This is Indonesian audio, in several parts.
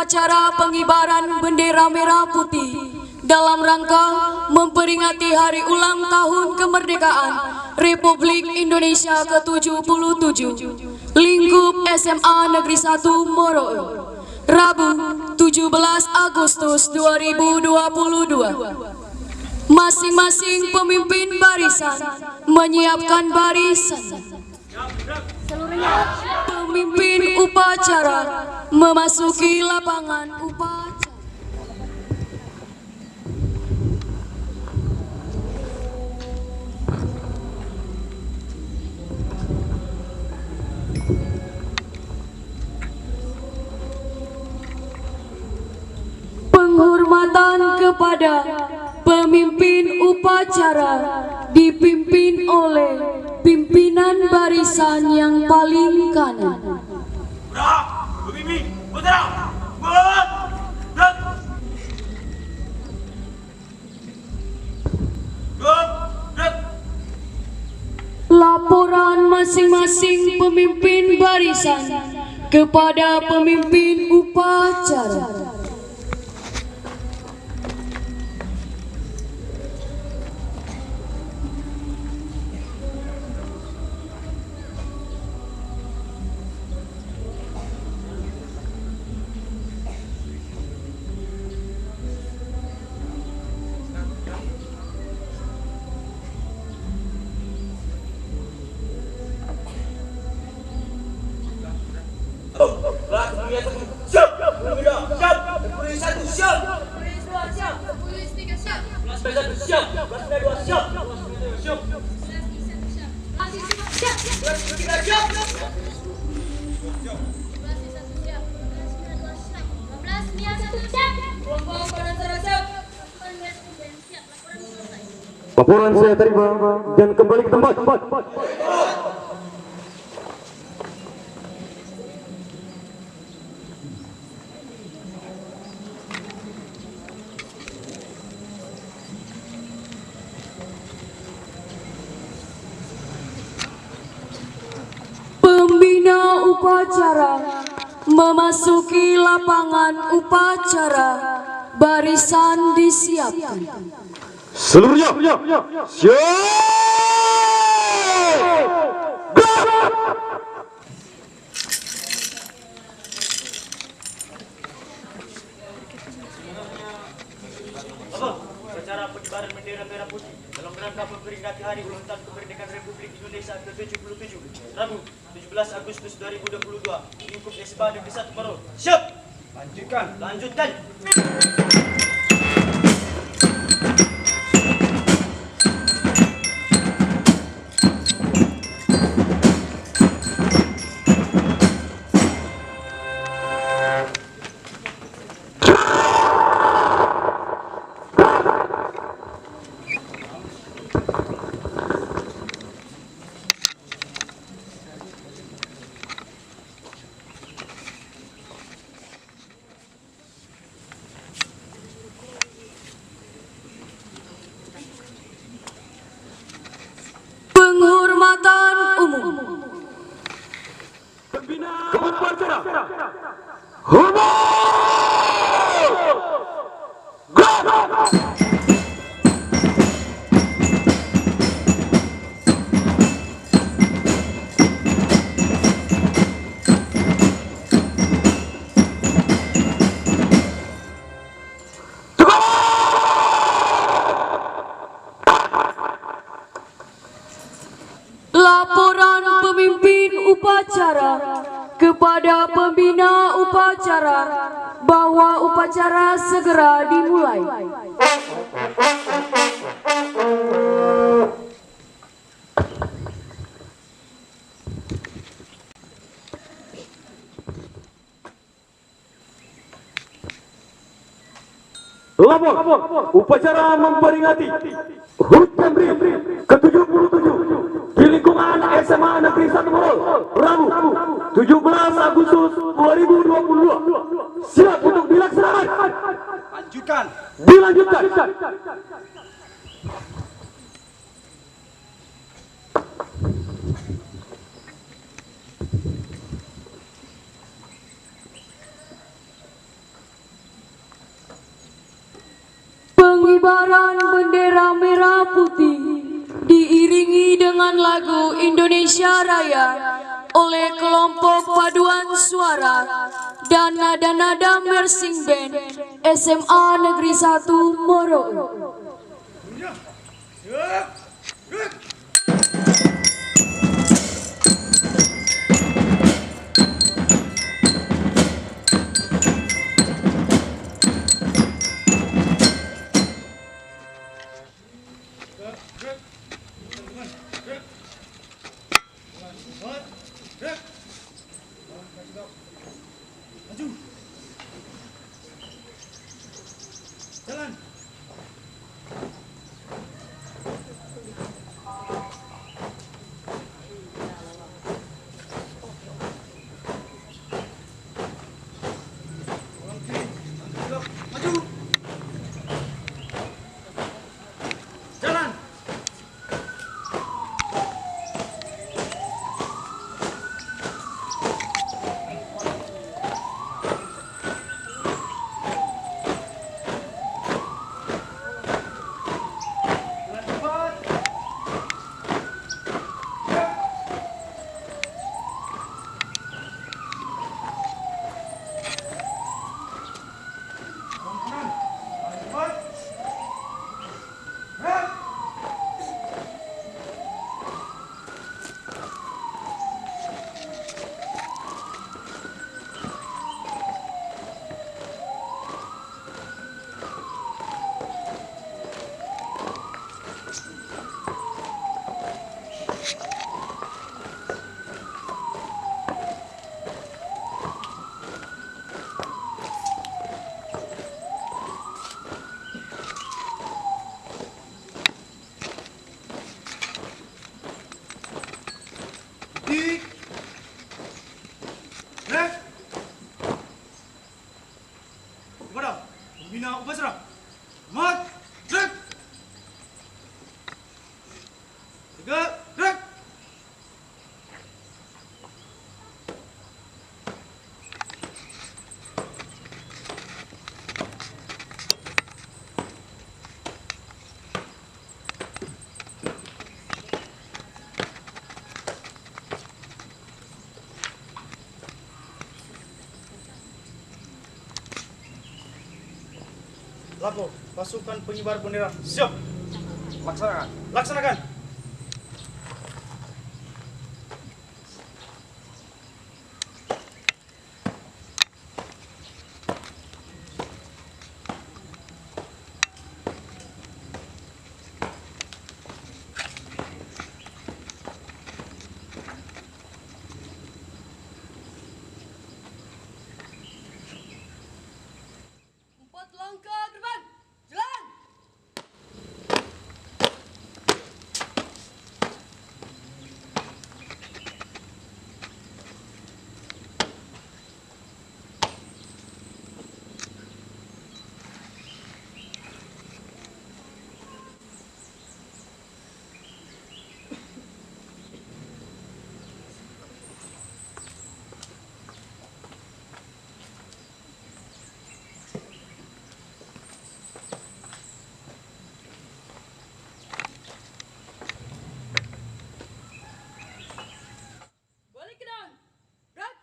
upacara pengibaran bendera merah putih dalam rangka memperingati hari ulang tahun kemerdekaan Republik Indonesia ke-77 lingkup SMA Negeri 1 Moroe, Rabu 17 Agustus 2022. Masing-masing pemimpin barisan menyiapkan barisan. Pemimpin upacara memasuki lapangan upacara. Penghormatan kepada pemimpin upacara dipimpin oleh pimpinan barisan yang paling kanan. Laporan masing-masing pemimpin barisan kepada pemimpin upacara. Laporan saya terima dan kembali ke tempat. Pembina upacara memasuki lapangan upacara, barisan disiapkan. Seluruhnya siap. Acara pengibaran bendera merah putih dalam rangka memperingati hari ulang tahun kemerdekaan Republik Indonesia ke-77 Rabu 17 Agustus 2022 lingkup SMA Negeri 1 Moroe. Siap. Lanjutkan. Penghormatan umum. Pembina upacara. Hormat. Laporan pemimpin upacara kepada pembina upacara bahwa upacara segera dimulai. Lapor upacara memperingati HUT Jambi ke-77 di lingkungan SMA Negeri 1 Moroe, Rabu 17 Agustus 2022. Siap untuk dilaksanakan. Dilanjutkan. pengibaran bendera merah putih diiringi dengan lagu Indonesia Raya oleh kelompok paduan suara dan nada-nada marching band SMA Negeri 1 Moroe. Jalan. Maju. Jalan. Pembina upacara. Mat, gerak. Tegak, gerak. Lapor, pasukan pengibar bendera siap. Laksanakan. Laksanakan. Langkah ke depan, jalan! Balik ke depan, gerak!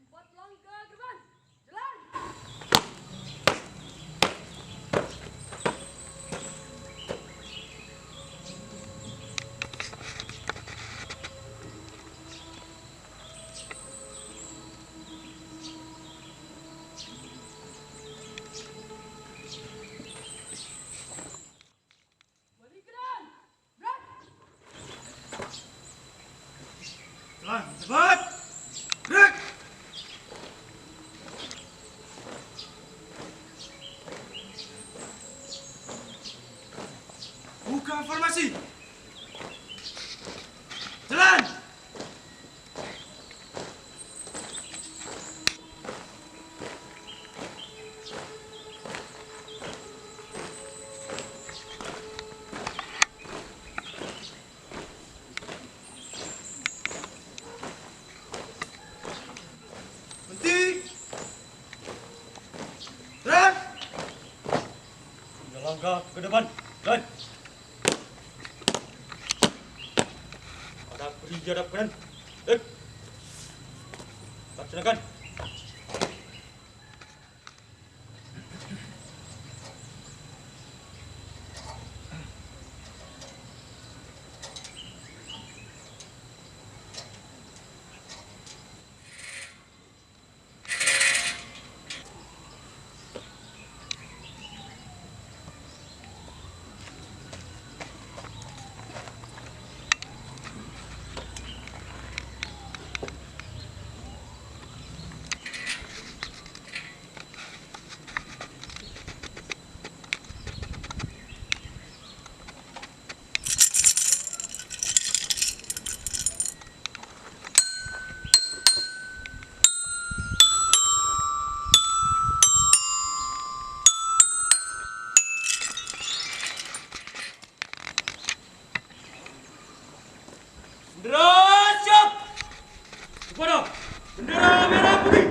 4 langkah ke depan, jalan! Balik ke depan, gerak! Jalan, cepat. Gerak. Buka formasi. Jalan. Berhenti. Gerak. Dan ada beri jarak kanan. Laksanakan. Bendera siap. Kepada bendera merah putih.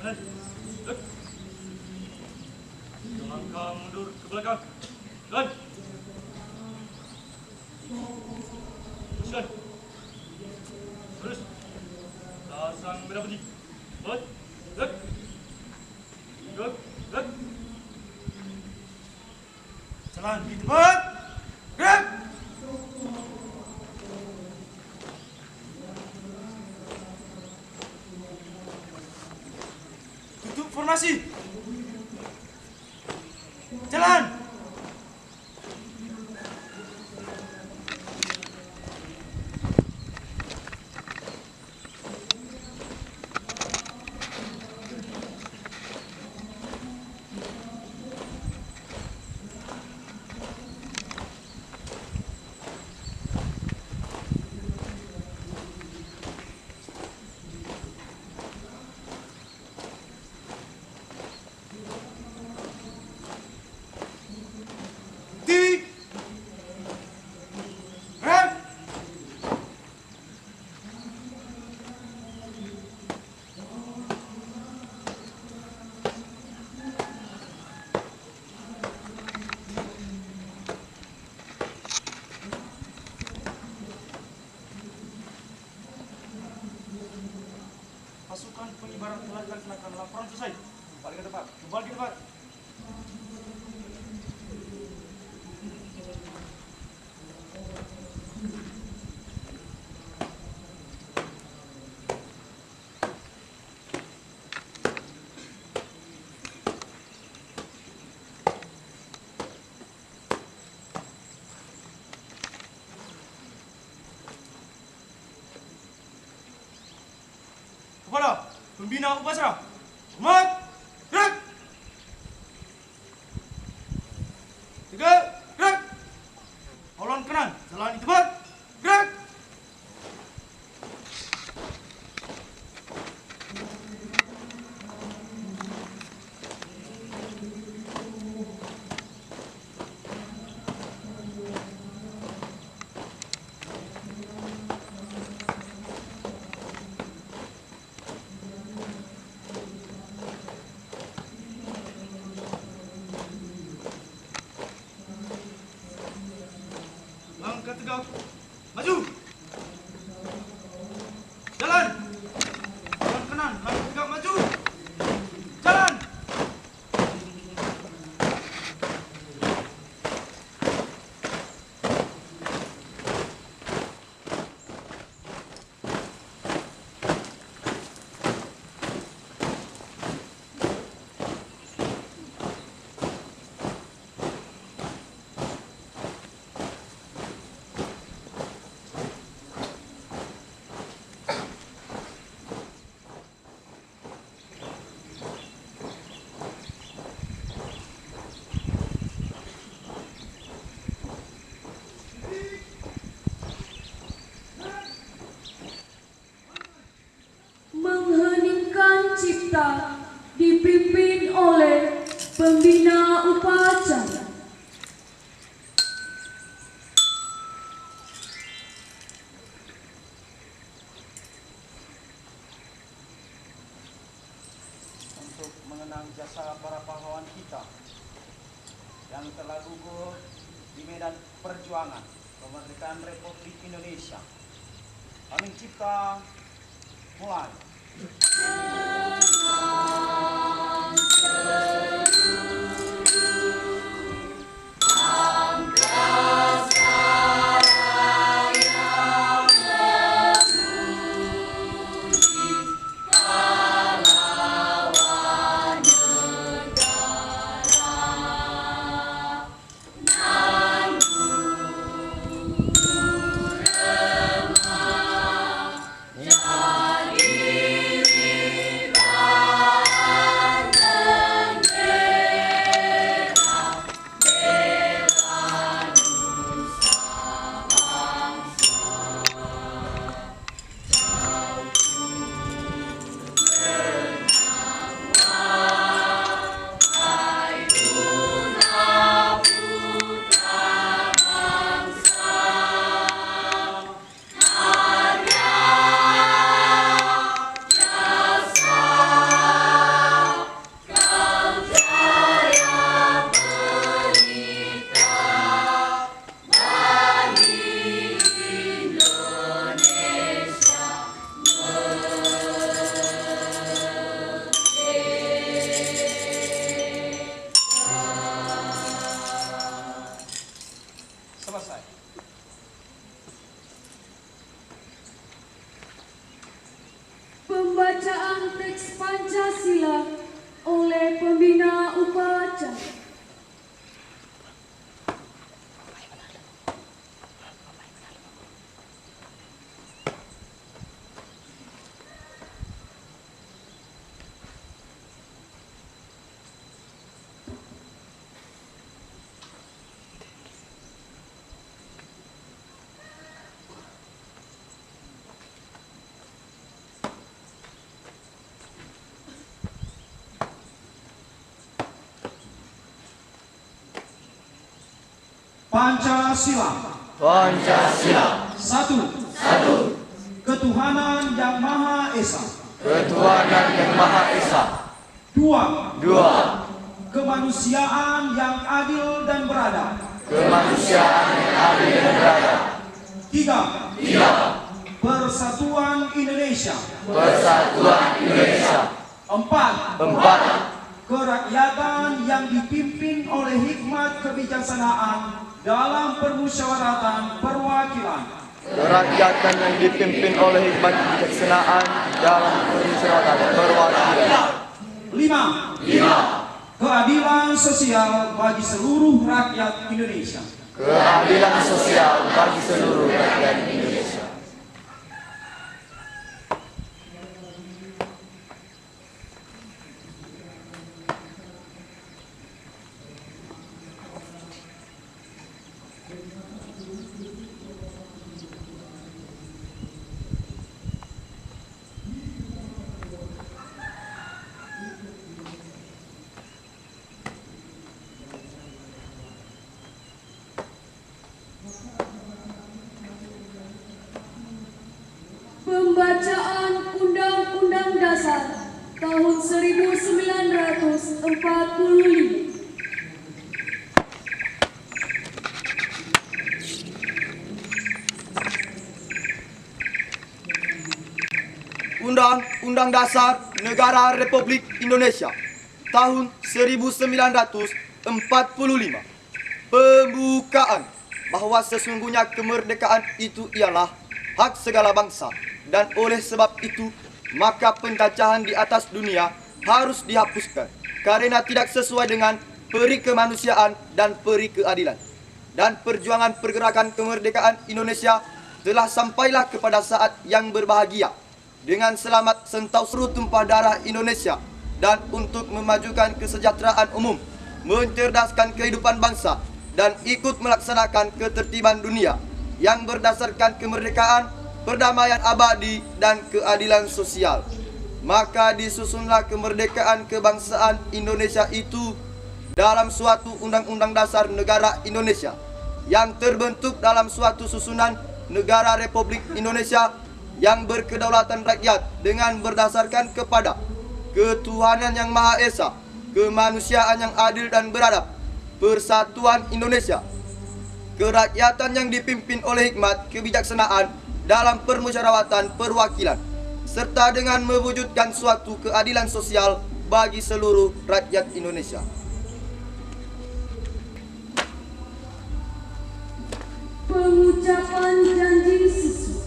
Hormat. Gerak. Langkah mundur ke belakang. Dan teruskan. Terus. Pasang merah putih. Hot. Hot. Hot. Hot. Jalan di depan. Gerak. Tutup formasi. Jalan. Pasukan pengibaran telah dilaksanakan. Laporan selesai. Kembali ke depan. Kembali ke depan. Kepada pembina upacara, hormat. Pembina upacara. Untuk mengenang jasa para pahlawan kita yang telah gugur di medan perjuangan kemerdekaan Republik Indonesia. Kami cipta mulai. Selesai. Pembacaan teks Pancasila oleh pembina upacara. Pancasila. Pancasila. Satu. Ketuhanan yang Maha Esa. Ketuhanan yang Maha Esa. Dua. Kemanusiaan yang adil dan beradab. Kemanusiaan yang adil dan beradab. 3. Persatuan Indonesia. Persatuan Indonesia. 4. Kerakyatan yang dipimpin oleh hikmat kebijaksanaan dalam permusyawaratan perwakilan. Kerakyatan yang dipimpin oleh hikmat kebijaksanaan dalam permusyawaratan perwakilan. 5. Keadilan sosial bagi seluruh rakyat Indonesia. Keadilan sosial bagi seluruh rakyat Indonesia. Pembacaan Undang-Undang Dasar tahun 1945. Undang-Undang Dasar Negara Republik Indonesia tahun 1945. Pembukaan bahwa sesungguhnya kemerdekaan itu ialah hak segala bangsa, dan oleh sebab itu maka penjajahan di atas dunia harus dihapuskan karena tidak sesuai dengan peri kemanusiaan dan peri keadilan. Dan perjuangan pergerakan kemerdekaan Indonesia telah sampailah kepada saat yang berbahagia dengan selamat sentau seluruh tumpah darah Indonesia, dan untuk memajukan kesejahteraan umum, mencerdaskan kehidupan bangsa, dan ikut melaksanakan ketertiban dunia yang berdasarkan kemerdekaan, perdamaian abadi, dan keadilan sosial. Maka disusunlah kemerdekaan kebangsaan Indonesia itu dalam suatu Undang-Undang Dasar Negara Indonesia yang terbentuk dalam suatu susunan negara Republik Indonesia yang berkedaulatan rakyat dengan berdasarkan kepada ketuhanan yang Maha Esa, kemanusiaan yang adil dan beradab, persatuan Indonesia, kerakyatan yang dipimpin oleh hikmat kebijaksanaan dalam permusyawaratan perwakilan, serta dengan mewujudkan suatu keadilan sosial bagi seluruh rakyat Indonesia. Pengucapan janji siswa.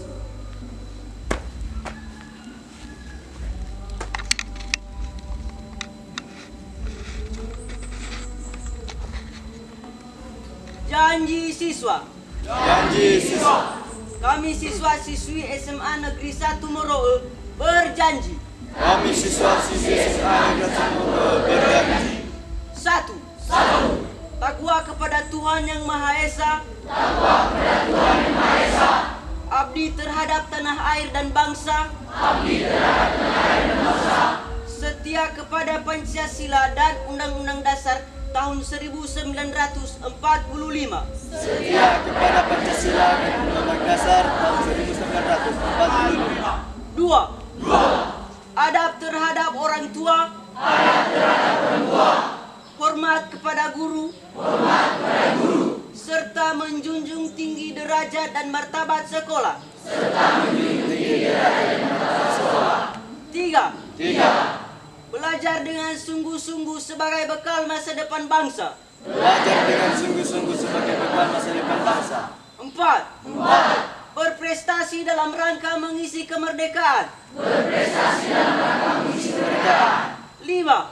Janji siswa. Janji siswa. Kami siswa-siswi SMA Negeri 1 Moroe berjanji. Kami siswa-siswi SMA Negeri 1 Moroe berjanji. 1. Takwa kepada Tuhan Yang Maha Esa. Abdi terhadap tanah air dan bangsa. Setia kepada Pancasila dan Undang-Undang Dasar tahun 1945. Setia kepada Pancasila dan Undang-Undang Dasar tahun 1945. 2. Adab terhadap orang tua. Hormat kepada guru. Serta menjunjung tinggi derajat dan martabat sekolah. 3. Belajar dengan sungguh-sungguh sebagai bekal masa depan bangsa. Belajar dengan sungguh-sungguh sebagai bekal masa depan bangsa. 4. Berprestasi dalam rangka mengisi kemerdekaan. 5.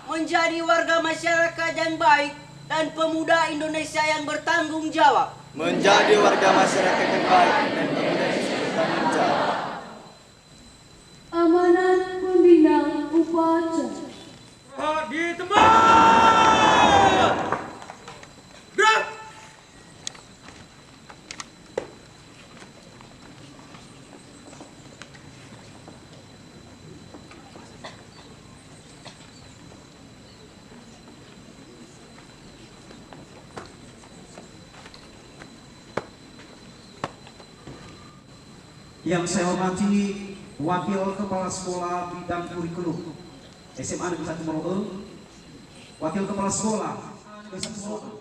Menjadi warga masyarakat yang baik dan pemuda Indonesia yang bertanggung jawab. Menjadi warga masyarakat yang baik dan pemuda Indonesia yang bertanggung jawab. Amanat pembina upacara. Di tempat. Gerak. Yang saya hormati Wakil Kepala Sekolah Bidang Kurikulum SMA Negeri 1 Moroe, Wakil Kepala Sekolah Negeri 1 Moroe,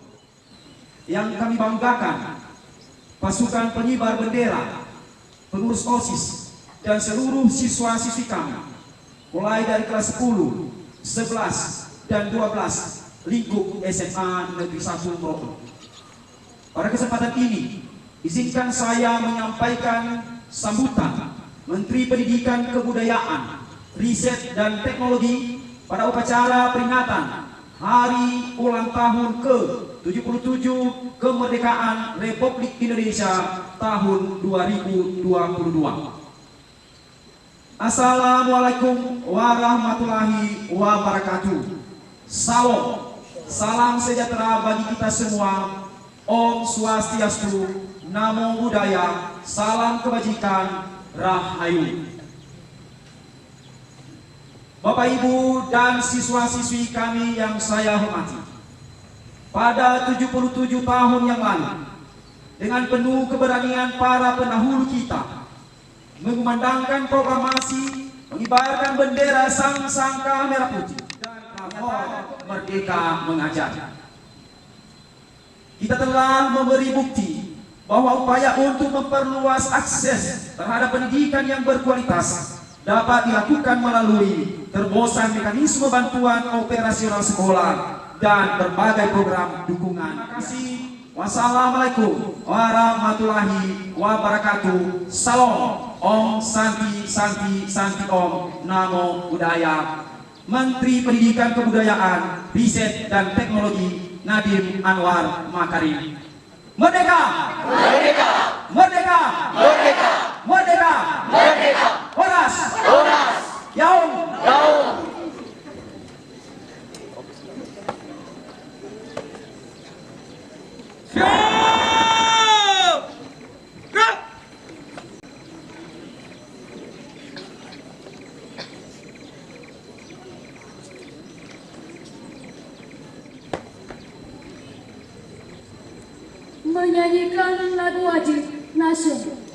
yang kami banggakan, pasukan pengibar bendera, pengurus OSIS, dan seluruh siswa-siswi kami, mulai dari kelas 10, 11, dan 12 lingkup SMA Negeri 1 Moroe. Pada kesempatan ini, izinkan saya menyampaikan sambutan Menteri Pendidikan Kebudayaan, Riset dan Teknologi pada upacara peringatan Hari Ulang Tahun ke-77 Kemerdekaan Republik Indonesia tahun 2022. Assalamualaikum warahmatullahi wabarakatuh. Salam sejahtera bagi kita semua. Om Swastiastu, Namo Buddhaya, salam kebajikan, Rahayu. Bapak Ibu dan siswa-siswi kami yang saya hormati, pada 77 tahun yang lalu, dengan penuh keberanian para pendahulu kita mengumandangkan proklamasi, mengibarkan bendera sang-sangka merah putih dan prapor Merdeka Mengajar. Kita telah memberi bukti bahwa upaya untuk memperluas akses terhadap pendidikan yang berkualitas dapat dilakukan melalui terobosan mekanisme bantuan operasional sekolah dan berbagai program dukungan. Terima kasih. Wassalamualaikum warahmatullahi wabarakatuh. Salam. Om Santi Santi Santi Om. Namo Buddhaya. Menteri Pendidikan Kebudayaan, Riset dan Teknologi Nadiem Anwar Makarim. Merdeka! Merdeka! Merdeka! Merdeka! Merdeka! Merdeka! Horas! Horas! Yaum! Yaum! Siap! Gerak! menyanyikan lagu wajib nasional.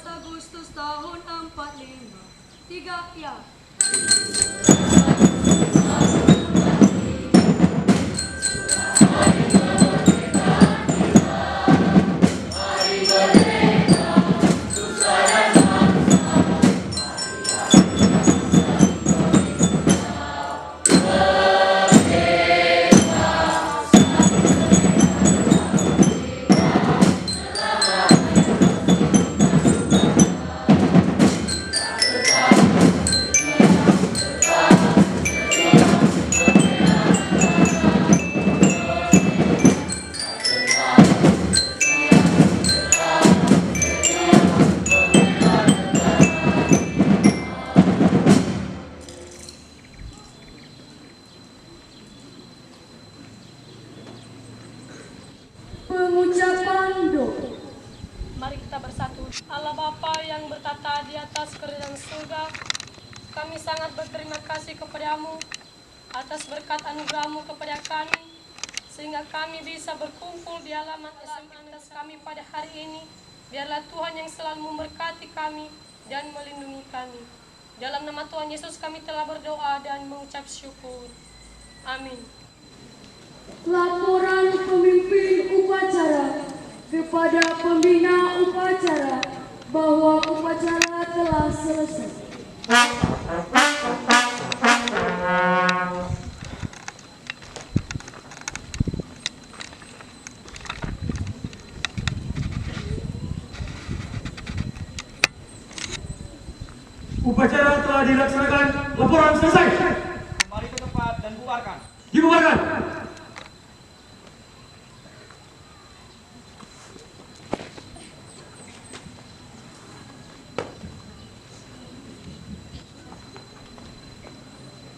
Agustus tahun 45 3 ya. Pengucapan doa. Mari kita bersatu. Allah Bapa yang bertata di atas kerajaan surga, kami sangat berterima kasih kepadamu atas berkat anugerahmu kepada kami, sehingga kami bisa berkumpul di halaman SMA kami pada hari ini. Biarlah Tuhan yang selalu memberkati kami dan melindungi kami. Dalam nama Tuhan Yesus kami telah berdoa dan mengucap syukur. Amin. Laporan pemimpin upacara kepada pembina upacara bahwa upacara telah selesai. Upacara telah dilaksanakan. Laporan selesai. Kembali ke tempat dan bubarkan. Dibubarkan.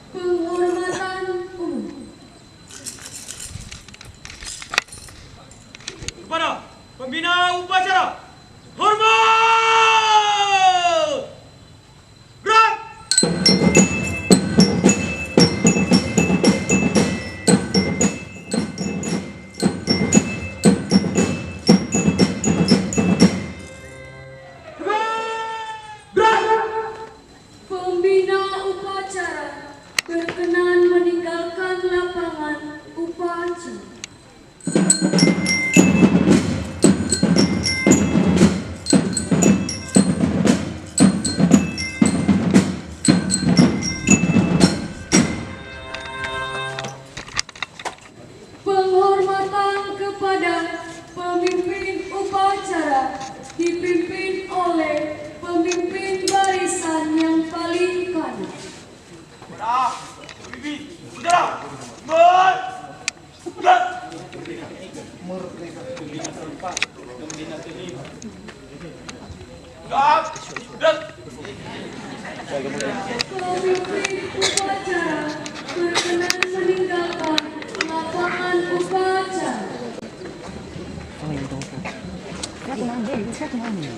Penghormatan umum. Kepada pembina upacara, hormat! Gerak! Pembina upacara berkenan meninggalkan lapangan upacara. Penghormatan kepada pemimpin upacara dipimpin oleh pemimpin barisan yang paling kanan. Saudara, ber! Gerak! Gerak! Gerak! Pemimpin upacara berkenan meninggalkan lapangan upacara. Siapa namanya?